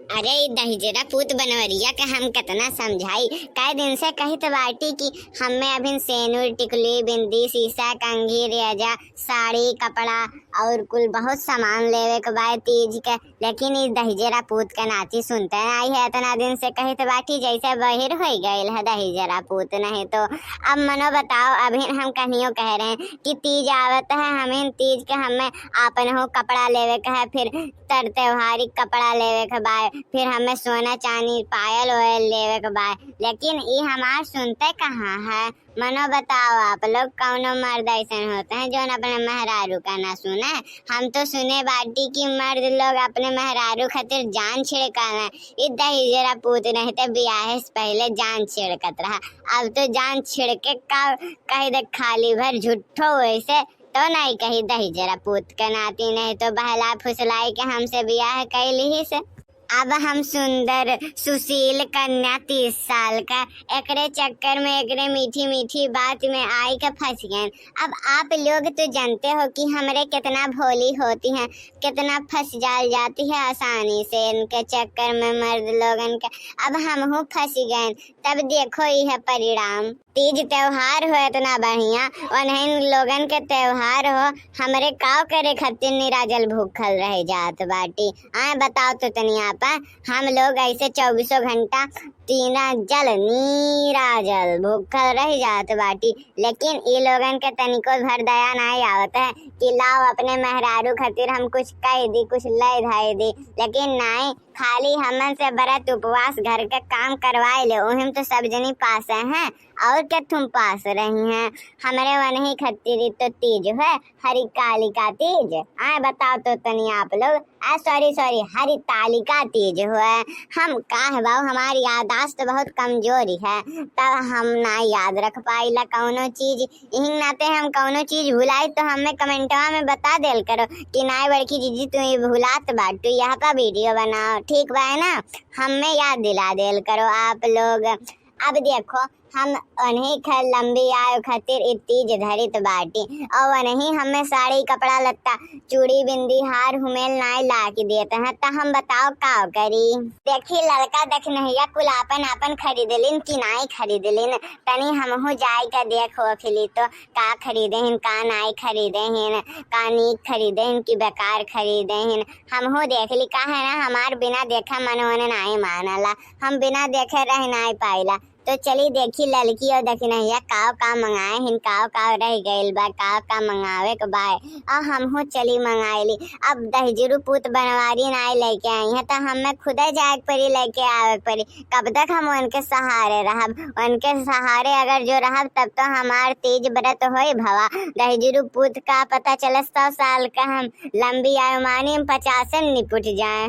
अरे इ दहिजरा पूत बनवरिया के हम कितना समझाई। कई दिन से कहित बाटी कि हमें अभी सेनुर टिकुली बिंदी शीशा कंघी रेजा साड़ी कपड़ा और कुल बहुत सामान लेवे के बाद तीज के, लेकिन इस दहिजरा पूत के नाती सुनते नहीं है। इतना दिन से कहित बाटी जैसे बहिर हो गईल है दहिजरा पूत। नहीं तो अब मनो बताओ, अभी हम कहियो कह रहे हैं कि तीज आवत है, हमें तीज के हमें आपन हो कपड़ा लेवे के है, फिर तर त्योहारी कपड़ा लेवे के बाद फिर हमें सोना चांदी पायल वायल लेवे के बाद, लेकिन ये हमार सुनते कहाँ है। मनो बताओ आप लोग, कौनो मर्द ऐसे होते हैं जो अपने मेहरारू का ना सुने। हम तो सुने बाटी की मर्द लोग अपने मेहरारू खातिर जान छिड़काना। इ दहिजरा पूत नहीं तो ब्याह से पहले जान छिड़कत रहा, अब तो जान छिड़के का कही दे खाली भर झूठो वैसे तो नहीं कही दहिजरा पूत के नाती। नहीं तो बहला फुसलाई के हमसे ब्याह कैली ही से। अब हम सुंदर सुशील कन्या 30 साल का एकरे चक्कर में एकरे मीठी मीठी बात में आई के फंस गए। अब आप लोग तो जानते हो कि हमरे कितना भोली होती हैं, कितना फंस जाती है आसानी से इनके चक्कर में मर्द लोगन के। अब हम हो फंस गए, तब देखो यह परिणाम। तीज त्योहार हो इतना बढ़िया और इन लोगन के त्योहार हो, हमरे काव करे खातिर निराजल भूखल रह जात बाटी। आए बताओ तो तनी आपा, हम लोग ऐसे 24 घंटा तीना जल नीराजल भूखल रह जात बाटी, लेकिन ये लोगन के तनिको भर दया नहीं आवत है कि लाओ अपने मेहरारू खातिर हम कुछ कह दी कुछ ले धाई दी। लेकिन नहीं, खाली हमन से व्रत उपवास घर के काम करवाए ले, उहिम तो सब जनी पास हैं और क्या तुम पास रही हैं। हमारे वन ही खातिर तो तीज है, हरि कालिका तीज। आए बताओ तो तनी आप लोग, सॉरी हरितालिका तीज हुआ। हम का है बाबू, हमारी याददाश्त तो बहुत कमजोरी है, तब हम ना याद रख पाइला कौनो चीज। यही नाते हम कौनो चीज भुलाई तो हमें कमेंटवा में बता देल करो कि नाई बड़की जीजी तुम ये भुलात बाटू, यहाँ पर वीडियो बनाओ, ठीक बा ना। हमें याद दिला देल करो आप लोग। अब देखो, हम उन्हीं लंबी आयु खातिर तीज धरित बाटी और उन्हीं हमें साड़ी कपड़ा लत्ता चूड़ी बिंदी हार हुमेल नाई ला के देते हैं, तो हम बताओ का करी। देखी लड़का देख नहीं कुल आपन आपन खरीदलिन कि नाई खरीदलिन, तनी हमहू जाय के देखो फिली तो का खरीदेहिन का नाई खरीदेहिन, का नीक खरीदेहिन कि बेकार खरीदेहिन। हमहू देख ली, का है ना हमार बिना देखे मन नाई मानला, हम बिना देखे रह नाई पाइला। तो चली देखी लड़की और देखी नहीं का मंगाए हिन का रह गइल बा का मंगावे के बा, और हमहू चली मंगाइली। अब दहिजरू पूत बनवारी नाई लेके आई है तो हमें खुदे जाए परी लेके आवे परी। कब तक हम उनके सहारे रहब, उनके सहारे अगर जो रहब तब तो हमार तीज व्रत होई भवा। दहिजरू पूत का पता चले 100 साल का हम लंबी आयु मानी 50 निपुट जाए।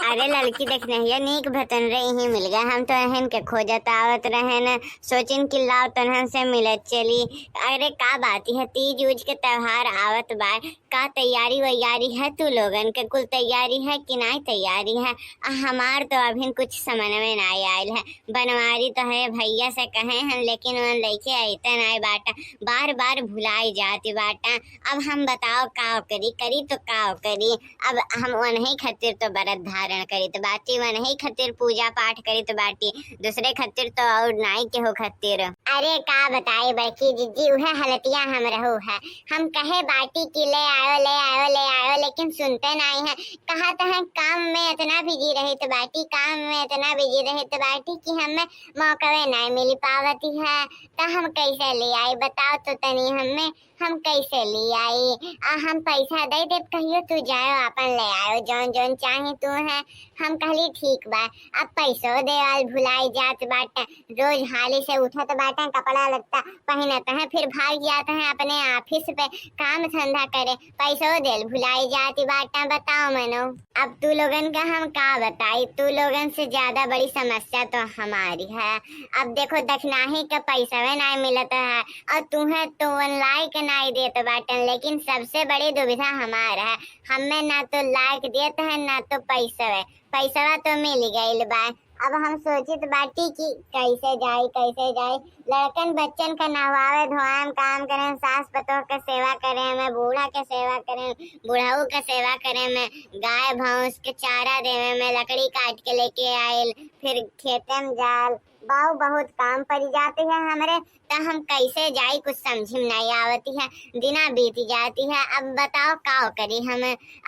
अरे लड़की देख नहीं है नीक भतन रही ही मिल गए, हम तो एहन के खोजत आवत रहे न, सोचिन कि लाओ तनहन से मिलत चली। अरे का बात है, तीज उज के त्योहार आवत बा, का तैयारी वैयारी है तू लोगन के? कुल तैयारी है कि नहीं तैयारी है? हमार तो अभी कुछ समझ में नहीं आयल है। बनवारी तो है भैया से कहे हैं, लेकिन वन लेके आते नहीं बाटा, बार बार भुलाई जाती बाटा। अब हम बताओ का करी तो का करी। अब हम उन्हीं खातिर तो व्रत धारण करी तो बाटी, वही खातिर पूजा पाठ करी तो बाटी, दूसरे खातिर तो और नाई के हो खातिर। अरे का बताए बड़की जीजी, उहे हलतिया हम रहू है। हम कहे बाटी की ले आयो, लेकिन सुनते नहीं है। कहा तो है काम में इतना बिजी रही तो बाटी, काम में इतना बिजी रही तो बाटी कि हमें मौका नहीं मिल पावती है। तो हम कैसे ले आई बताओ तो तनी, हमें हम कैसे ले आई? हम पैसा दे दे, कहियो तू जाओ अपन ले आयो जौन जौन चाहे तू है। हम कहली ठीक बा। अब पैसों देवाल भुलाई जात बाटे, रोज हाली से उठत बाटे, कपड़ा लगता पहनते हैं, फिर भाग जाते हैं अपने ऑफिस पे काम धंधा करे, पैसों देल भुलाई जाती बाटे। बताओ मनो, अब तू लोगन का हम का बताई, तू लोगन से ज्यादा बड़ी समस्या तो हमारी है। अब देखो दखनाही का पैसा नहीं मिलता है और तुम्हें तो लाइक नहीं देते बाटन, लेकिन सबसे बड़ी दुविधा हमारा है, हमें ना तो लाइक देते हैं ना तो पैसा तो मिल गई बा। अब हम सोचित बाटी कि कैसे जाई। लड़कन बच्चन का नहवावे धोआम काम करें, सास पतोह के सेवा करें में, बूढ़ा के सेवा करें, बुढ़ाऊ के सेवा करें में, गाय भैंस के चारा देवे में, लकड़ी काट के लेके आयल, फिर खेते में जाल, बहुत काम पड़ जाती है हमरे। तो हम कैसे जाई कुछ समझ में नहीं आवती है, दिना बीत जाती है। अब बताओ का करी हम।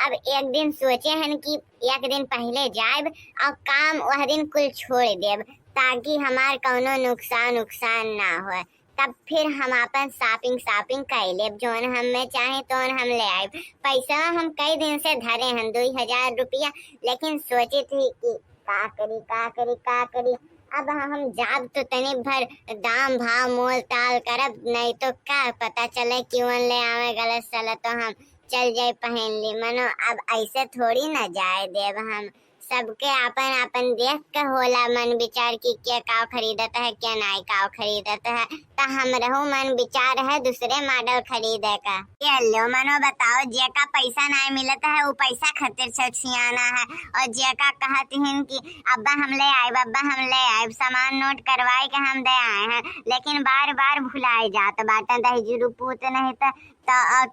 अब एक दिन सोचे हैं कि एक दिन पहले जाए और काम वह दिन कुल छोड़ देब ताकि हमार कौनो नुकसान ना हो। तब फिर हम अपन शॉपिंग कर लेब, जोन हमें चाहे तो हम ले आए। पैसा हम कई दिन से धरे हैं 2000 रुपया, लेकिन सोची थी कि का करी। अब हम जाब तो तनी भर दाम भाव मोल ताल करब, नहीं तो क्या पता चले क्यों ले आवे गलत सलत तो हम चल जाए पहन ली। मनो अब ऐसे थोड़ी ना जाए देव हम। सबके अपन देख के होला मन विचार की क्या काव खरीदता है क्या नहीं काव खरीदता है। तो हम रहू मन विचार है दूसरे मॉडल खरीदे का। ये लो मनो बताओ, जे का पैसा नहीं मिलता है वो पैसा खातिर सियाना है, और जे का कहती हैं कि अब्बा हम ले आए सामान नोट करवाए के हम दे आए हैं, लेकिन बार भुलाए जात बाटा दही रुपूत नहीं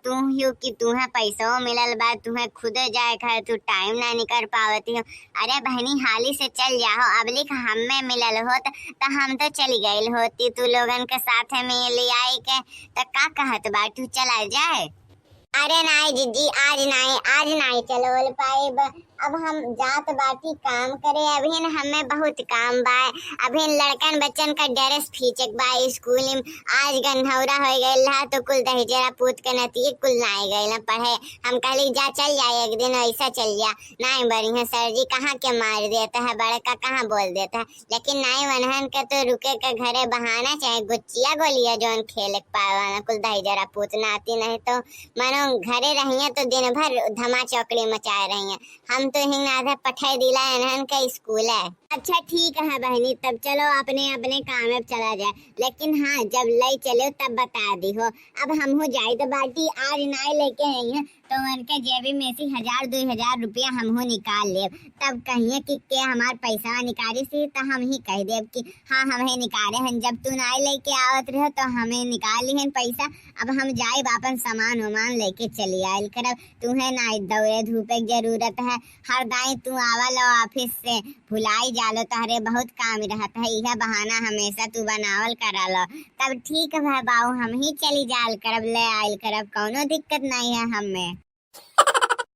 तू ही कि तुम्हें पैसा मिलल बा, तुम्हें खुद जाए खा तू टाइम ना निकल पावती हो। अरे बहनी हाली से चल जाओ, अब लिख हमें मिलल होत तो हम तो चली गई होती तू लोगन के साथ में ले आई के। तो का कहत बा तू चला जाए। अरे नहीं जीजी आज नहीं चलो पाए। अब हम जात बाटी काम करे, अभी हमें बहुत काम बा। अभी लड़कन बच्चन का ड्रेस फीचक बा स्कूल में, आज गन्हौरा हो गई तो कुल दहेजरा पूत के नती कुल नहीं गए पढ़े। हम कहली जा चल जाए एक दिन ऐसा चल जा। नहीं बढ़िया सर जी कहाँ के मार देता है, बड़का कहाँ बोल देता है, लेकिन नहीं वनहन के तो रुके के घरे बहाना चाहे गुच्चिया गोलिया जोन खेल पावा कुल दहेजरा पूत नाती नहीं तो मानो घरे रहिए तो दिन भर धमा चौकड़ी मचाए रही। हम तो हिंग आधा पठाई दिला इन्हन का स्कूल है। अच्छा ठीक है बहनी, तब चलो अपने काम में चला जाए, लेकिन हाँ जब ले चलो तब बता दी हो। अब हम हो जाए तो बाटी आज नहीं लेके आई है तो उनके जेबी में से 1000-2000 रुपया हम हो निकाल ले। तब कहिए कि के हमार पैसा निकाली सी तो हम ही कह देव कि हाँ हमें निकाले हैं, जब तू नहीं लेके आवत रहे तो हमें निकाल ली है पैसा। अब हम जाए अपन सामान वामान लेके चली आयल करब, तुम्हें ना दौड़े धूपे की जरूरत है। हर दाई तू आवल ऑफिस से भुलाई जालो तहरे बहुत काम रहता है, यह बहाना हमेशा तू बनावल करा लो। तब ठीक है बाबू हम ही चली जाल करब ले आयल करब, कौनो दिक्कत नहीं है हमें।